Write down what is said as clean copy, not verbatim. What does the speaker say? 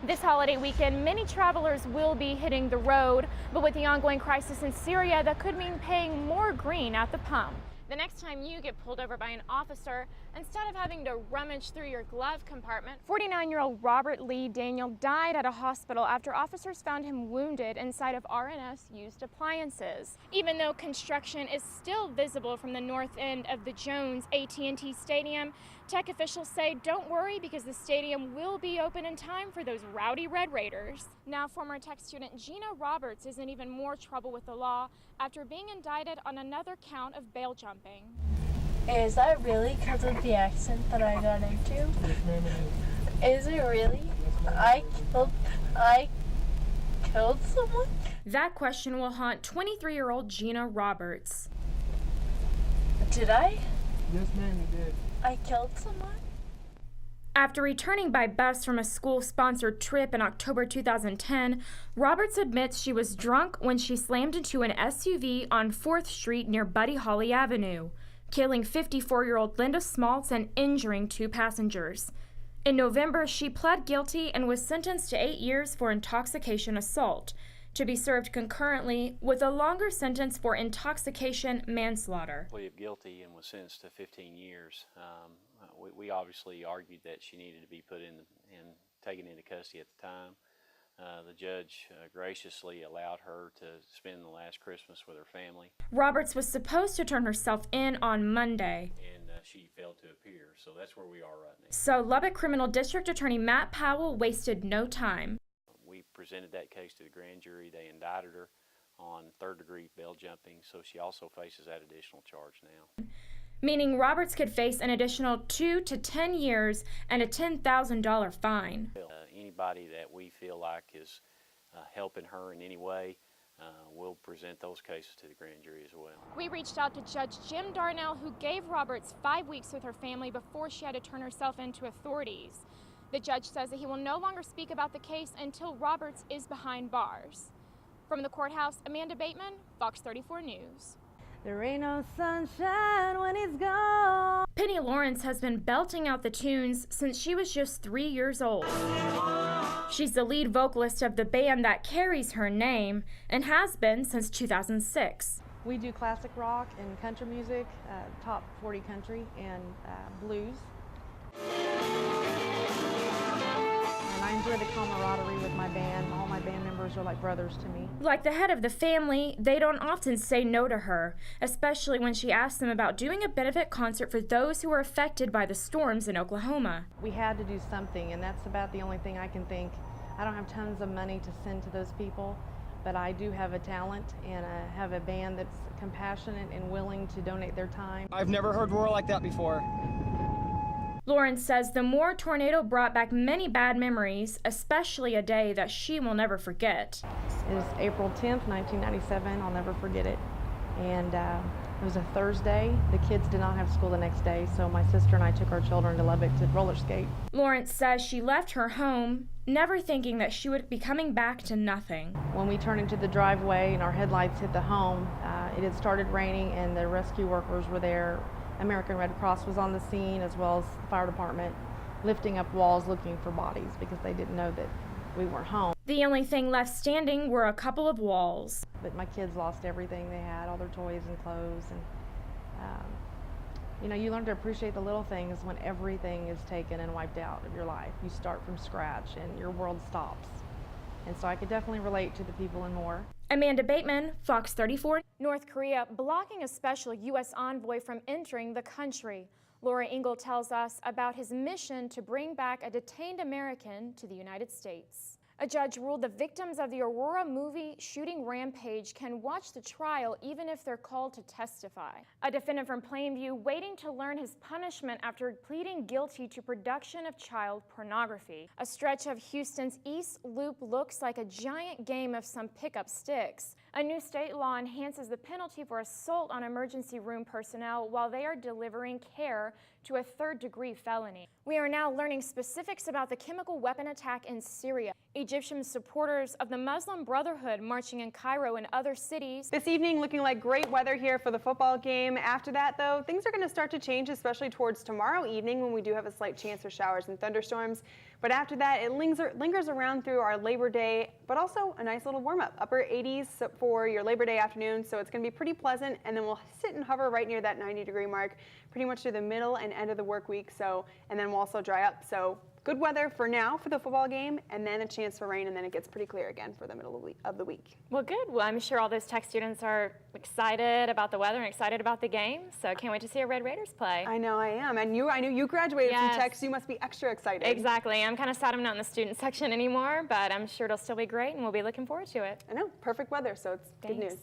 This holiday weekend, many travelers will be hitting the road, but with the ongoing crisis in Syria, that could mean paying more green at the pump. The next time you get pulled over by an officer, instead of having to rummage through your glove compartment, 49-year-old Robert Lee Daniel died at a hospital after officers found him wounded inside of RNS-used appliances. Even though construction is still visible from the north end of the Jones AT&T Stadium, tech officials say don't worry because the stadium will be open in time for those rowdy Red Raiders. Now, former tech student Gina Roberts is in even more trouble with the law after being indicted on another count of bail jumping. Is that really because of the accident that I got into? Is it really? I killed someone? That question will haunt 23-year-old Gina Roberts. Did I? Yes, ma'am, you did. I killed someone? After returning by bus from a school-sponsored trip in October 2010, Roberts admits she was drunk when she slammed into an SUV on 4th Street near Buddy Holly Avenue, killing 54-year-old Linda Smaltz and injuring 2 passengers. In November, she pled guilty and was sentenced to 8 years for intoxication assault, to be served concurrently with a longer sentence for intoxication manslaughter. Pleaded guilty and was sentenced to 15 years. We obviously argued that she needed to be put in and taken into custody at the time. The judge graciously allowed her to spend the last Christmas with her family. Roberts was supposed to turn herself in on Monday. And she failed to appear, so that's where we are right now. So Lubbock Criminal District Attorney Matt Powell wasted no time. We presented that case to the grand jury. They indicted her on 3rd-degree bail jumping, so she also faces that additional charge now. Meaning Roberts could face an additional 2 to 10 years and a $10,000 fine. Anybody that we feel like is helping her in any way, we'll present those cases to the grand jury as well. We reached out to Judge Jim Darnell, who gave Roberts 5 weeks with her family before she had to turn herself in to authorities. The judge says that he will no longer speak about the case until Roberts is behind bars. From the courthouse, Amanda Bateman, Fox 34 News. There ain't no sunshine when he's gone. Penny Lawrence has been belting out the tunes since she was just 3 years old. She's the lead vocalist of the band that carries her name and has been since 2006. We do classic rock and country music, top 40 country and blues. And I enjoy the camaraderie with my band. All my band members are like brothers to me. Like the head of the family, they don't often say no to her, especially when she asks them about doing a benefit concert for those who were affected by the storms in Oklahoma. We had to do something, and that's about the only thing I can think. I don't have tons of money to send to those people, but I do have a talent, and I have a band that's compassionate and willing to donate their time. I've never heard roar like that before. Lawrence says the Moore tornado brought back many bad memories, especially a day that she will never forget. It was April 10th, 1997. I'll never forget it. And it was a Thursday. The kids did not have school the next day, so my sister and I took our children to Lubbock to roller skate. Lawrence says she left her home, never thinking that she would be coming back to nothing. When we turned into the driveway and our headlights hit the home, it had started raining and the rescue workers were there. American Red Cross was on the scene, as well as the fire department, lifting up walls looking for bodies because they didn't know that we weren't home. The only thing left standing were a couple of walls. But my kids lost everything they had, all their toys and clothes. And you know, you learn to appreciate the little things when everything is taken and wiped out of your life. You start from scratch and your world stops. And so I could definitely relate to the people in Moore. Amanda Bateman, Fox 34. North Korea blocking a special U.S. envoy from entering the country. Laura Engel tells us about his mission to bring back a detained American to the United States. A judge ruled the victims of the Aurora movie shooting rampage can watch the trial even if they're called to testify. A defendant from Plainview waiting to learn his punishment after pleading guilty to production of child pornography. A stretch of Houston's East Loop looks like a giant game of some pickup sticks. A new state law enhances the penalty for assault on emergency room personnel while they are delivering care to a 3rd-degree felony. We are now learning specifics about the chemical weapon attack in Syria. Egyptian supporters of the Muslim Brotherhood marching in Cairo and other cities. This evening looking like great weather here for the football game. After that, though, things are going to start to change, especially towards tomorrow evening when we do have a slight chance for showers and thunderstorms. But after that, it lingers around through our Labor Day, but also a nice little warm-up. Upper 80s for your Labor Day afternoon, so it's going to be pretty pleasant, and then we'll sit and hover right near that 90-degree mark pretty much through the middle and end of the work week. And then we'll also dry up. So good weather for now for the football game, and then a chance for rain, and then it gets pretty clear again for the middle of the week. Well, good. Well, I'm sure all those Tech students are excited about the weather and excited about the game, so I can't wait to see our Red Raiders play. I know I am, and I know you graduated Yes. from Tech, so you must be extra excited. Exactly. I'm kind of sad I'm not in the student section anymore, but I'm sure it'll still be great, and we'll be looking forward to it. I know, perfect weather, so it's Thanks. good news.